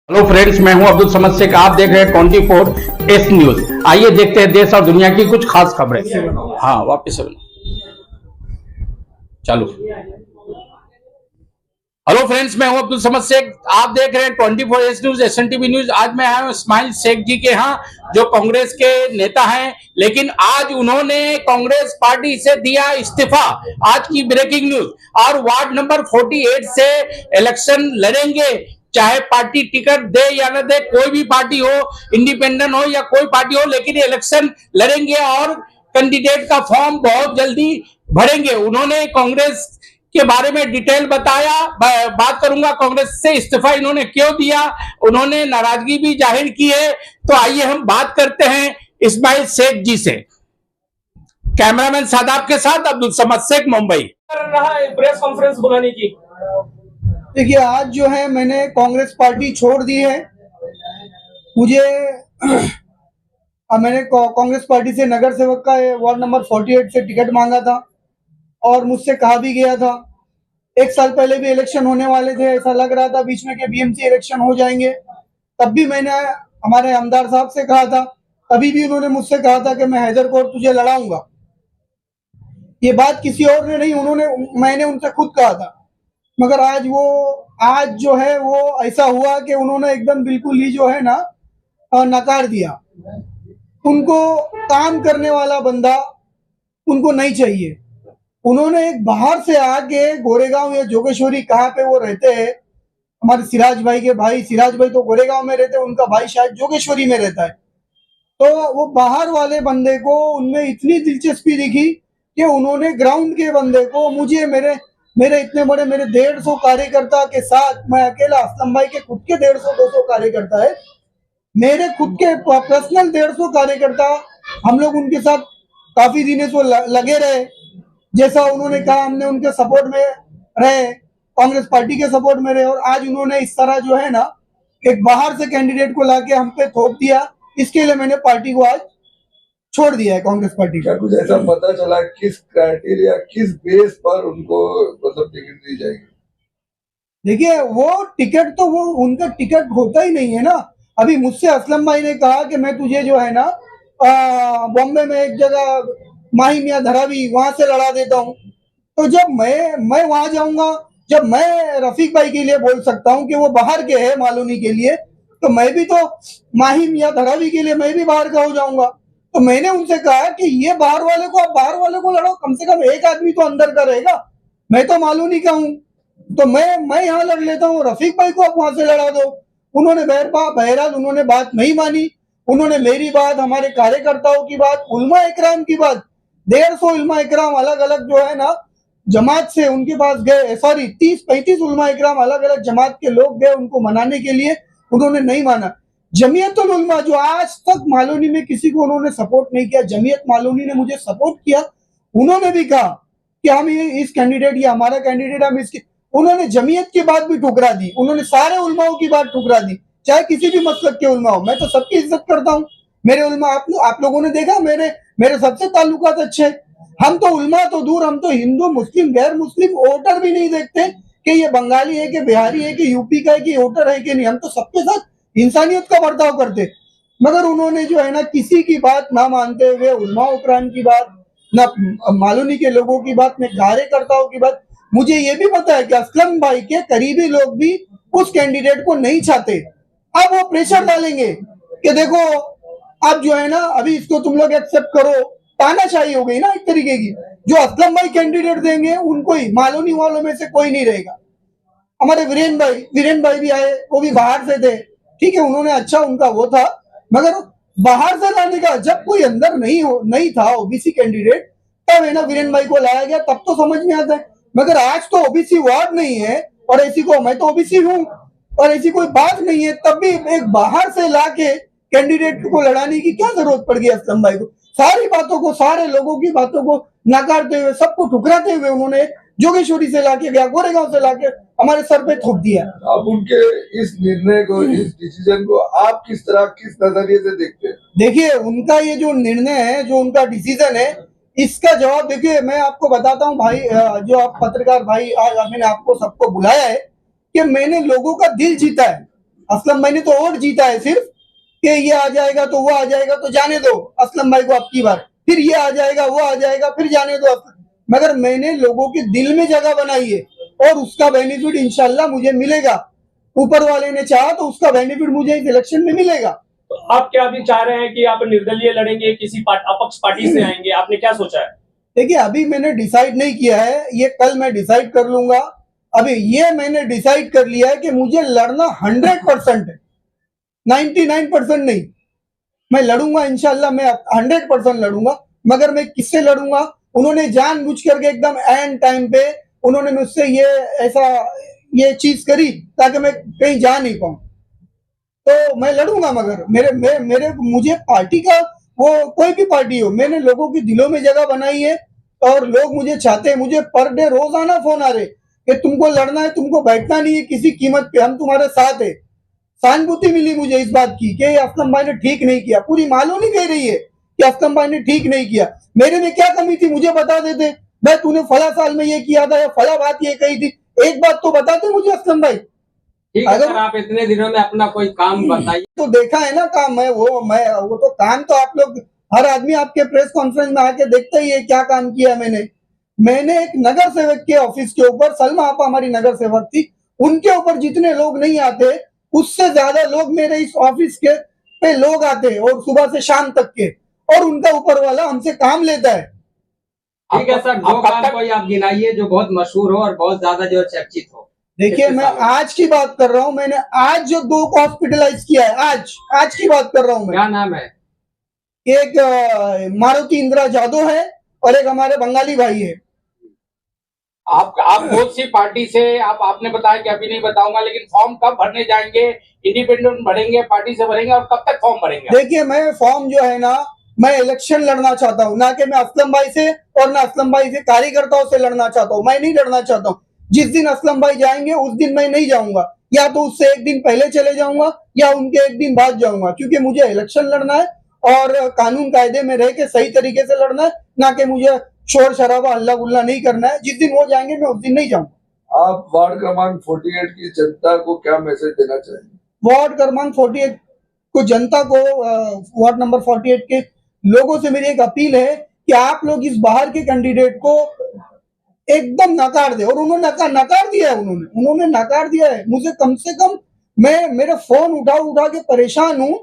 Hello friends, मैं हूं अब्दुल समद शेख। आप देख रहे हैं 24S न्यूज। आइए देखते हैं देश और दुनिया की कुछ खास खबरें। हाँ, वापस चालू। हेलो फ्रेंड्स, मैं हूं अब्दुल समद शेख। आप देख रहे हैं 24S न्यूज, SNTV न्यूज। आज मैं आया हूं इस्माइल शेख जी के यहाँ, जो कांग्रेस के नेता हैं, लेकिन आज उन्होंने कांग्रेस पार्टी से दिया इस्तीफा। आज की ब्रेकिंग न्यूज। और वार्ड नंबर 48 से इलेक्शन लड़ेंगे, चाहे पार्टी टिकट दे या न दे, कोई भी पार्टी हो, इंडिपेंडेंट हो या कोई पार्टी हो, लेकिन इलेक्शन लड़ेंगे और कैंडिडेट का फॉर्म बहुत जल्दी भरेंगे। उन्होंने कांग्रेस के बारे में डिटेल बताया। बात करूंगा कांग्रेस से इस्तीफा इन्होंने क्यों दिया, उन्होंने नाराजगी भी जाहिर की है। तो आइए हम बात करते हैं इस्माइल शेख जी से। कैमरामैन सादाब के साथ अब्दुल समद शेख, मुंबई। कर रहा है प्रेस कॉन्फ्रेंस बुलाने की। देखिए, आज जो है मैंने कांग्रेस पार्टी छोड़ दी है। मुझे मैंने कांग्रेस पार्टी से नगर सेवक का वार्ड नंबर 48 से टिकट मांगा था और मुझसे कहा भी गया था। एक साल पहले भी इलेक्शन होने वाले थे, ऐसा लग रहा था बीच में कि BMC इलेक्शन हो जाएंगे। तब भी मैंने हमारे आमदार साहब से कहा था, तभी भी उन्होंने मुझसे कहा था कि मैं हैदर कोर्ट तुझे लड़ाऊंगा। ये बात किसी और ने नहीं, मैंने उनसे खुद कहा था। मगर आज जो है वो ऐसा हुआ कि उन्होंने एकदम बिल्कुल ही जो है ना नकार दिया। उनको काम करने वाला बंदा उनको नहीं चाहिए। उन्होंने एक बाहर से आके गोरेगांव या जोगेश्वरी, कहाँ पे वो रहते हैं, हमारे सिराज भाई के भाई, सिराज भाई तो गोरेगांव में रहते हैं, उनका भाई शायद जोगेश्वरी में रहता है। तो वो बाहर वाले बंदे को उनमें इतनी दिलचस्पी दिखी कि उन्होंने ग्राउंड के बंदे को, मुझे मेरे इतने बड़े मेरे 150 कार्यकर्ता के साथ, मैं अकेला, असलम भाई के खुद के 150-200 कार्यकर्ता है, मेरे खुद के पर्सनल 150 कार्यकर्ता, हम लोग उनके साथ काफी दिनों से लगे रहे। जैसा उन्होंने कहा, हमने उनके सपोर्ट में रहे, कांग्रेस पार्टी के सपोर्ट में रहे। और आज उन्होंने इस तरह जो है ना एक बाहर से कैंडिडेट को लाके हम पे थोप दिया। इसके लिए मैंने पार्टी को आज छोड़ दिया है, कांग्रेस पार्टी। क्या कुछ ऐसा पता चला किस क्राइटेरिया, किस बेस पर उनको मतलब टिकट दी जाएगी? देखिए, वो टिकट तो वो उनका टिकट होता ही नहीं है ना। अभी मुझसे असलम भाई ने कहा कि मैं तुझे जो है ना बॉम्बे में एक जगह माही मियां धरावी, वहां से लड़ा देता हूँ। तो जब मैं वहां जाऊंगा, जब मैं रफीक भाई के लिए बोल सकता हूँ कि वो बाहर के है मालूनी के लिए, तो मैं भी तो माही मियां धरावी के लिए मैं भी बाहर का हो जाऊंगा। तो मैंने उनसे कहा कि ये बाहर वाले को, आप बाहर वाले को लड़ो, कम से कम एक आदमी तो अंदर का रहेगा। मैं तो मालूनी का हूँ, तो मैं यहाँ लड़ लेता हूँ, रफीक भाई को आप वहां से लड़ा दो। उन्होंने बहरहाल उन्होंने बात नहीं मानी। उन्होंने मेरी बात, हमारे कार्यकर्ताओं की बात, उलमा इकराम की बात, 150 उलमा इकराम अलग अलग जो है ना जमात से उनके पास गए, सॉरी 30-35 उलमा इकराम अलग अलग जमात के लोग गए उनको मनाने के लिए, उन्होंने नहीं माना। जमीयतुल उलमा, जो आज तक मालूनी में किसी को उन्होंने सपोर्ट नहीं किया, जमीयत मालूनी ने मुझे सपोर्ट किया। उन्होंने भी कहा कि हम इस कैंडिडेट, ये हमारा कैंडिडेट, हम इसकी, उन्होंने जमीयत की बात भी ठुकरा दी, उन्होंने सारे उलमाओं की बात ठुकरा दी, चाहे किसी भी मसलक के उलमा हो। मैं तो सबकी इज्जत करता हूँ, मेरे उलमा आप लोगों ने देखा, मेरे सबसे ताल्लुकात अच्छे। हम तो उलमा तो दूर, हम तो हिंदू, मुस्लिम, गैर मुस्लिम वोटर भी नहीं देखते कि ये बंगाली है कि बिहारी है कि यूपी का है कि वोटर है कि नहीं। हम तो सबके साथ इंसानियत का बर्ताव करते। मगर उन्होंने जो है ना किसी की बात ना मानते हुए, उलमा उकराम की बात, ना मालूनी के लोगों की बात, ना कार्यकर्ताओं की बात। मुझे ये भी पता है कि असलम भाई के करीबी लोग भी उस कैंडिडेट को नहीं चाहते। अब वो प्रेशर डालेंगे कि देखो अब जो है ना, अभी इसको तुम लोग एक्सेप्ट करो, तानाशाही हो गई ना एक तरीके की। जो असलम भाई कैंडिडेट देंगे उनको ही, मालूनी वालों में से कोई नहीं रहेगा। हमारे वीरेन भाई भी आए, वो भी बाहर से थे, ठीक है, उन्होंने अच्छा उनका वो था। मगर बाहर से लाने का, जब कोई अंदर नहीं था ओबीसी कैंडिडेट, तब है ना वीरेन भाई को लाया गया, तब तो समझ में आता है। मगर आज तो ओबीसी वार्ड नहीं है और ऐसी को, मैं तो ओबीसी हूँ और ऐसी कोई बात नहीं है, तब भी एक बाहर से लाके कैंडिडेट को लड़ाने की क्या जरूरत पड़ गई असलम भाई को? सारी बातों को, सारे लोगों की बातों को नकारते हुए, सबको ठुकराते हुए उन्होंने जोगेश्वरी से लाके, गया गोरेगांव से लाके हमारे सर पे थोप दिया। आप उनके इस निर्णय को, इस डिसीजन को आप किस तरह, किस नजरिए से देखते हैं? देखिए, उनका ये जो निर्णय है, जो उनका डिसीजन है, इसका जवाब देखिए मैं आपको बताता हूँ भाई, जो आप पत्रकार भाई, आज मैंने आपको सबको बुलाया है कि मैंने लोगों का दिल जीता है। असलम भाई ने तो वोट जीता है सिर्फ कि ये आ जाएगा तो वो आ जाएगा तो जाने दो असलम भाई को अब की बार, फिर ये आ जाएगा वो आ जाएगा फिर जाने दो मगर मैंने लोगों के दिल में जगह बनाई है और उसका बेनिफिट इंशाल्लाह मुझे मिलेगा। ऊपर वाले ने चाहा तो उसका बेनिफिट मुझे इस इलेक्शन में मिलेगा। तो आप क्या अभी चाह रहे हैं कि आप निर्दलीय लड़ेंगे, किसी अपक्ष पार्टी से आएंगे, आपने क्या सोचा है? देखिए अभी मैंने डिसाइड नहीं किया है, ये कल मैं डिसाइड कर लूंगा। अभी ये मैंने डिसाइड कर लिया है कि मुझे लड़ना 100% है, 99% नहीं। मैं लड़ूंगा इंशाल्लाह, मैं 100% लड़ूंगा। मगर मैं किससे लड़ूंगा? उन्होंने जानबूझ करके एकदम एंड टाइम पे उन्होंने मुझसे ये चीज करी ताकि मैं कहीं जा नहीं पाऊं, तो मैं लड़ूंगा। मगर मेरे मुझे पार्टी का, वो कोई भी पार्टी हो, मैंने लोगों के दिलों में जगह बनाई है और लोग मुझे चाहते हैं। मुझे पर डे रोजाना फोन आ रहे कि तुमको लड़ना है, तुमको बैठना नहीं है किसी कीमत पे, हम तुम्हारे साथ है। सहानुभूति मिली मुझे इस बात की कि असलम भाई ने ठीक नहीं किया। पूरी मालूम नहीं कह रही है कि असलम भाई ने ठीक नहीं किया। मेरे में क्या कमी थी मुझे बता देते, भाई तूने फला साल में ये किया था या फला बात ये कही थी, एक बात तो बताते मुझे असलम भाई। ठीक है सर, आप इतने दिनों में अपना कोई काम बताइए। तो देखा है ना काम, मैं वो तो काम तो आप लोग, हर आदमी आपके प्रेस कॉन्फ्रेंस में आके देखता ही है क्या काम किया मैंने एक नगर सेवक के ऑफिस के ऊपर, सलमा आपा हमारी नगर सेवक थी, उनके ऊपर जितने लोग नहीं आते उससे ज्यादा लोग मेरे इस ऑफिस के पे लोग आते हैं, और सुबह से शाम तक के, और उनका ऊपर वाला हमसे काम लेता है। ठीक है सर, दो काम कोई आप गिनाइए जो बहुत मशहूर हो और बहुत ज्यादा जो चर्चित हो। देखिए मैं आज की बात कर रहा हूँ, मैंने आज जो 2 को हॉस्पिटलाइज किया है, आज की बात कर रहा हूँ मैं। क्या नाम है? एक मारुति इंदिरा जादव है और एक हमारे बंगाली भाई है। आप कौन सी पार्टी से? आपने बताया कि अभी नहीं बताऊंगा, लेकिन फॉर्म कब भरने जाएंगे? इंडिपेंडेंट भरेंगे, पार्टी से भरेंगे, और कब तक फॉर्म भरेंगे? देखिए मैं फॉर्म जो है ना, मैं इलेक्शन लड़ना चाहता हूँ, ना कि मैं असलम भाई से और ना असलम भाई से कार्यकर्ताओं से लड़ना चाहता हूँ। मैं नहीं लड़ना चाहता हूँ। जिस दिन असलम भाई जाएंगे उस दिन मैं नहीं जाऊंगा, या तो उससे एक दिन पहले चले जाऊंगा या उनके एक दिन बाद जाऊंगा, क्योंकि मुझे इलेक्शन लड़ना है और कानून कायदे में रह के सही तरीके से लड़ना है, ना कि मुझे शोर शराबा हल्ला गुल्ला नहीं करना है। जिस दिन वो जाएंगे मैं उस दिन नहीं जाऊंगा। आप वार्ड क्रमांक 48 की जनता को क्या मैसेज देना चाहेंगे? वार्ड क्रमांक 48 को, जनता को, वार्ड नंबर 48 के लोगों से मेरी एक अपील है कि आप लोग इस बाहर के कैंडिडेट को एकदम नकार दे। और उन्होंने नकार दिया है, उन्होंने नकार दिया है। मुझे कम से कम, मैं मेरे फोन उठा के परेशान हूँ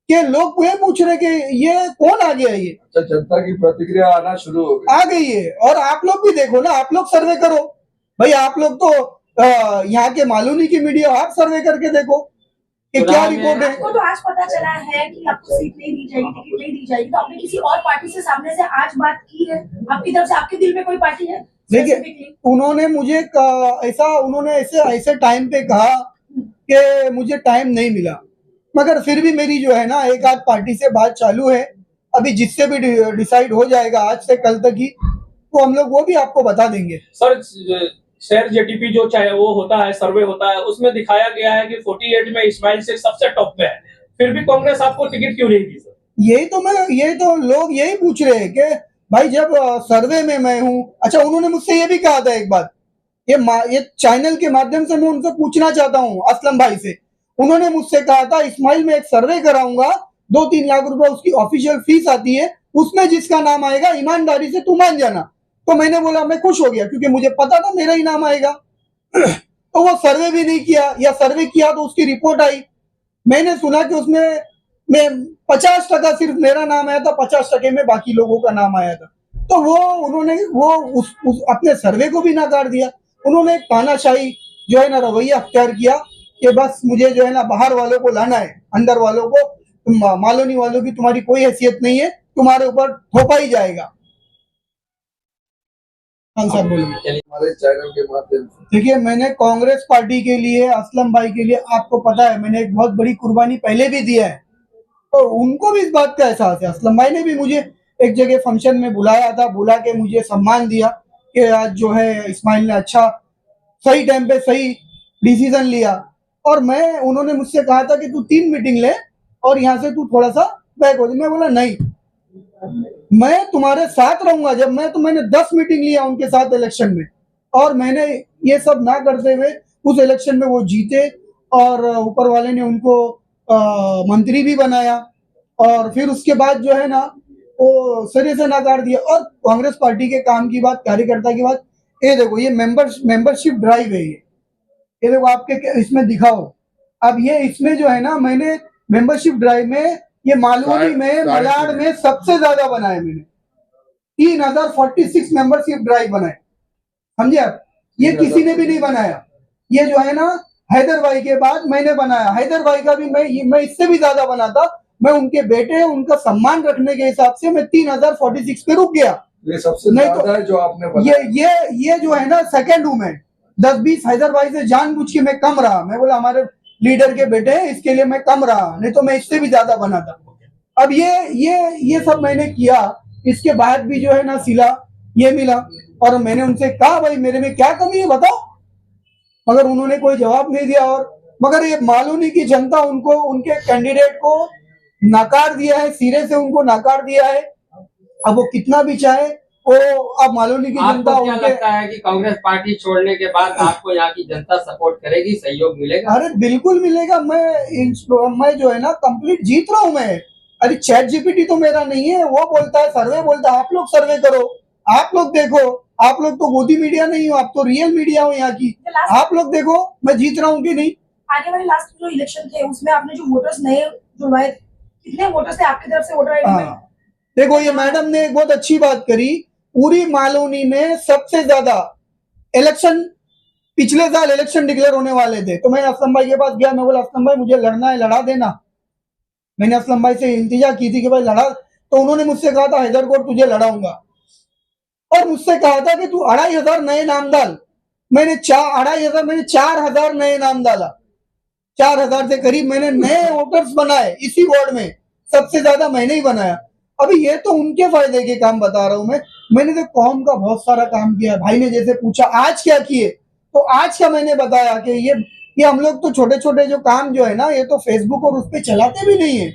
कि लोग ये पूछ रहे कि ये कौन आ गया ये। अच्छा, जनता की प्रतिक्रिया आना शुरू हो गई, आ गई है। और आप लोग भी देखो ना, आप लोग सर्वे करो भाई, आप लोग तो यहाँ के मालूम नहीं की मीडिया, आप सर्वे करके देखो कि क्या रिपोर्ट है। आपको तो आज पता चला है कि आपको सीट नहीं दी जाएगी, टिकट नहीं दी जाएगी, तो आपने किसी और पार्टी से सामने से आज बात की है? आपकी तरफ से, आपके दिल में कोई पार्टी है? देखिए उन्होंने मुझे ऐसे टाइम पे कहा कि मुझे टाइम नहीं मिला, मगर फिर भी मेरी जो है ना एक आध पार्टी से बात चालू है। अभी जिससे भी डिसाइड हो जाएगा आज से कल तक ही, तो हम लोग वो भी आपको बता देंगे। सर, शहर जेटीपी जो चाहे वो होता है, सर्वे होता है, उसमें दिखाया गया है कि 48 में इस्माइल शेख सबसे टॉप पे है, फिर भी कांग्रेस आपको टिकट क्यों नहीं दी सर? यही तो लोग यही पूछ रहे हैं कि भाई जब सर्वे में मैं हूँ। अच्छा, उन्होंने मुझसे ये भी कहा था एक बात, ये चैनल के माध्यम से मैं उनसे पूछना चाहता हूँ असलम भाई से। उन्होंने मुझसे कहा था इस्माइल में एक सर्वे कराऊंगा, 2-3 लाख रुपए उसकी ऑफिशियल फीस आती है, उसमें जिसका नाम आएगा ईमानदारी से तू मान जाना। तो मैंने बोला, मैं खुश हो गया क्योंकि मुझे पता था मेरा ही नाम आएगा। तो वो सर्वे भी नहीं किया, या सर्वे किया तो उसकी रिपोर्ट आई, मैंने सुना कि उसमें 50% सिर्फ मेरा नाम आया था, 50% में बाकी लोगों का नाम आया था। तो वो उन्होंने उस अपने सर्वे को भी नकार दिया। उन्होंने एक तानाशाही जो है ना रवैया अख्तियार किया कि बस मुझे जो है ना बाहर वालों को लाना है, अंदर वालों को, मालोनी वालों की तुम्हारी कोई हैसियत नहीं है, तुम्हारे ऊपर थोपा ही जाएगा। हमारे चैनल के माध्यम से देखिए, मैंने कांग्रेस पार्टी के लिए, असलम भाई के लिए, आपको पता है मैंने एक बहुत बड़ी कुर्बानी पहले भी दिया है, और उनको भी इस बात का एहसास है। असलम भाई ने भी मुझे एक जगह फंक्शन में बुलाया था, बुला के मुझे सम्मान दिया कि आज जो है इस्माइल ने अच्छा सही टाइम पे सही डिसीजन लिया। और उन्होंने मुझसे कहा था कि तू 3 मीटिंग ले और यहाँ से तू थोड़ा सा बैक हो जाए। मैं बोला नहीं, मैं तुम्हारे साथ रहूंगा। जब मैंने 10 मीटिंग लिया उनके साथ इलेक्शन में, और मैंने ये सब ना करते हुए उस इलेक्शन में वो जीते, और ऊपर वाले ने उनको मंत्री भी बनाया, और फिर उसके बाद जो है ना वो सिरे से नकार दिया। और कांग्रेस पार्टी के काम की बात, कार्यकर्ता की बात, ये देखो ये मेंबरशिप ड्राइव है, ये देखो आपके इसमें दिखाओ। अब ये इसमें जो है ना, मैंने मेंबरशिप ड्राइव में ये मालवनी में, मलाड में सबसे ज्यादा बनाए मैंने, 3046 मेंबरशिप ड्राइव बनाए, समझे आप। ये किसी ने भी नहीं बनाया, ये जो है ना हैदर भाई के बाद मैंने बनाया। हैदर भाई का भी मैं इससे भी ज्यादा बनाता, मैं उनके बेटे, उनका सम्मान रखने के हिसाब से मैं 3046 पे रुक गया। ये सबसे ज्यादा है जो आपने बनाया। ये जो है ना सेकंड हूं मैं, 10-20 हैदर भाई से जानबूझ के मैं कम रहा। मैं बोला हमारे लीडर के बेटे हैं, इसके लिए मैं कम रहा, नहीं तो मैं इससे भी ज्यादा बनाता। अब ये सब मैंने किया, इसके बाद भी जो है ना सिला ये मिला, और मैंने उनसे कहा भाई मेरे में क्या कमी है बताओ, मगर उन्होंने कोई जवाब नहीं दिया। और मगर ये मालूनी की जनता उनको, उनके कैंडिडेट को नकार दिया है, सिरे से उनको नकार दिया है। अब वो कितना भी चाहे वो, अब मालूनी की जनता आपको क्या लगता है कि कांग्रेस पार्टी छोड़ने के बाद आपको यहाँ की जनता सपोर्ट करेगी, सहयोग मिलेगा? अरे बिल्कुल मिलेगा। मैं जो है ना कंप्लीट जीत रहा हूँ मैं। अरे चैट जीपीटी तो मेरा नहीं है, वो बोलता है सर्वे, बोलता है आप लोग सर्वे करो, आप लोग देखो, आप लोग तो गोदी मीडिया नहीं हो, आप तो रियल मीडिया हो यहाँ की, आप लोग देखो मैं जीत रहा हूँ कि नहीं। आगे वाले लास्ट जो इलेक्शन थे उसमें आपने जो वोटर्स नए जुड़वाए, कितने वोटर्स थे आपकी तरफ से वोटर आईडी में? देखो ये मैडम ने एक बहुत अच्छी बात करी, पूरी मालवनी में सबसे ज्यादा इलेक्शन, पिछले साल इलेक्शन डिक्लेयर होने वाले थे, तो मैंने असलम भाई के पास गया, मैं बोला असलम भाई मुझे लड़ना है, लड़ा देना। मैंने असलम भाई से इल्तिजा की थी कि भाई लड़ा, तो उन्होंने मुझसे कहा था हैदरकोट तुझे लड़ाऊंगा, और मुझसे कहा था कि तू 2500 नए नाम डाल। मैंने 4000 नए नाम डाला, 4000 से करीब मैंने नए वोटर्स बनाए इसी वार्ड में, सबसे ज्यादा मैंने ही बनाया। अभी ये तो उनके फायदे के काम बता रहा हूं मैंने तो कौम का बहुत सारा काम किया है। भाई ने जैसे पूछा आज क्या किए, तो आज का मैंने बताया कि ये हम लोग तो छोटे छोटे जो काम जो है ना, ये तो फेसबुक और उस पर चलाते भी नहीं है।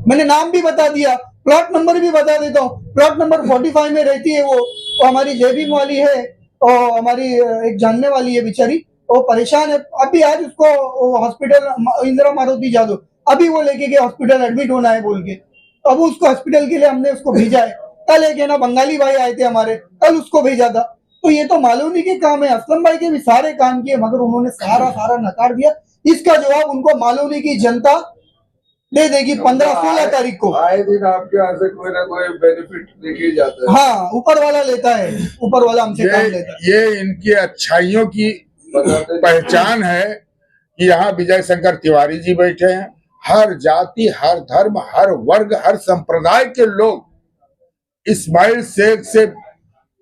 मैंने नाम भी बता दिया, प्लॉट नंबर भी बता देता हूँ। प्लॉट नंबर 45 में रहती है वो हमारी जेबीम वाली है, और हमारी एक जानने वाली है बेचारी, वो परेशान है। अभी आज उसको हॉस्पिटल, इंदिरा मारुति जादव, अभी वो लेके गए हॉस्पिटल, एडमिट होना है बोल के, अब उसको हॉस्पिटल के लिए हमने उसको भेजा है। कल एक है ना बंगाली भाई आए थे हमारे, कल उसको भेजा था। तो ये तो मालूनी के काम है, असलम भाई के भी सारे काम किए, मगर उन्होंने सारा नकार दिया। इसका जवाब उनको मालूनी की जनता दे देगी 15-16 तारीख को। आए दिन आपके यहाँ से कोई ना कोई बेनिफिट लेके जाता है। हाँ, ऊपर वाला लेता है, ऊपर वाला हमसे काम लेता है। ये इनकी अच्छाइयों की पहचान है कि यहाँ विजय शंकर तिवारी जी बैठे हैं। हर जाति, हर धर्म, हर वर्ग, हर संप्रदाय के लोग इस्माइल शेख से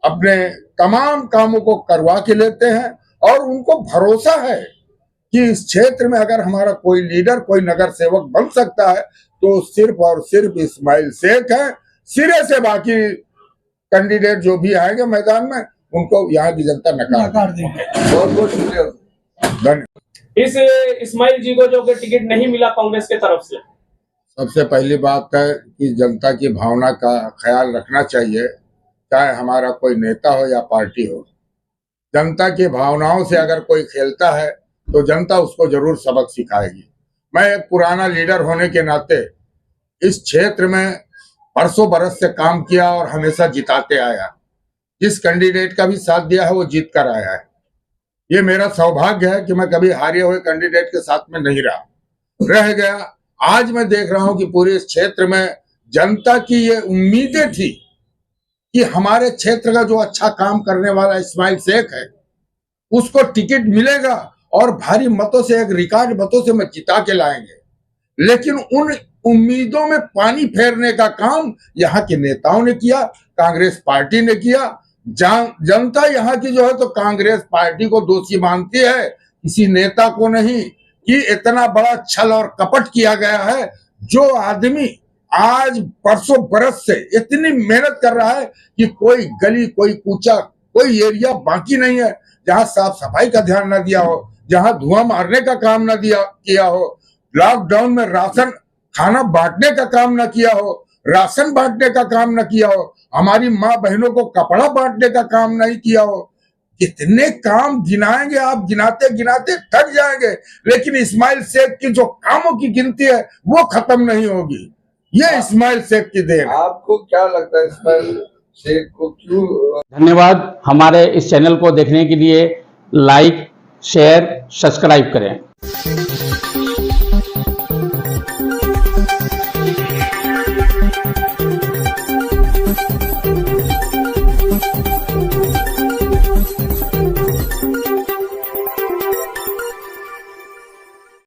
अपने तमाम कामों को करवा के लेते हैं, और उनको भरोसा है कि इस क्षेत्र में अगर हमारा कोई लीडर, कोई नगर सेवक बन सकता है तो सिर्फ और सिर्फ इस्माइल शेख है। सिरे से बाकी कैंडिडेट जो भी आएंगे मैदान में, उनको यहाँ की जनता नकार देगी। बहुत बहुत शुक्रिया, धन्यवाद। इस इस्माइल जी को जो टिकट नहीं मिला कांग्रेस के तरफ से, सबसे पहली बात है कि जनता की भावना का ख्याल रखना चाहिए, चाहे हमारा कोई नेता हो या पार्टी हो। जनता की भावनाओं से अगर कोई खेलता है तो जनता उसको जरूर सबक सिखाएगी। मैं एक पुराना लीडर होने के नाते इस क्षेत्र में बरसों बरस से काम किया और हमेशा जिताते आया। जिस कैंडिडेट का भी साथ दिया है वो जीत कर आया है। ये मेरा सौभाग्य है कि मैं कभी हारे हुए कैंडिडेट के साथ में नहीं रह गया। आज मैं देख रहा हूं कि पूरे इस क्षेत्र में जनता की ये उम्मीदें थी कि हमारे क्षेत्र का जो अच्छा काम करने वाला इस्माइल शेख है उसको टिकट मिलेगा और भारी मतों से, एक रिकॉर्ड मतों से मैं जिता के लाएंगे। लेकिन उन उम्मीदों में पानी फेरने का काम यहाँ के नेताओं ने किया, कांग्रेस पार्टी ने किया। जनता यहाँ की जो है तो कांग्रेस पार्टी को दोषी मानती है, किसी नेता को नहीं, कि इतना बड़ा छल और कपट किया गया है। जो आदमी आज बरसों बरस से इतनी मेहनत कर रहा है कि कोई गली, कोई कूचा, कोई एरिया बाकी नहीं है जहां साफ सफाई का ध्यान न दिया हो, जहां धुआं मारने का काम न किया हो, लॉकडाउन में राशन खाना बांटने का काम न किया हो, राशन बांटने का काम न किया हो, हमारी माँ बहनों को कपड़ा बांटने का काम नहीं किया हो, कितने काम गिनाएंगे आप, गिनाते गिनाते थक जाएंगे, लेकिन इस्माइल शेख की जो कामों की गिनती है वो खत्म नहीं होगी। ये इस्माइल शेख की देन है। आपको क्या लगता है इस्माइल शेख को क्यों धन्यवाद। हमारे इस चैनल को देखने के लिए लाइक, शेयर, सब्सक्राइब करें।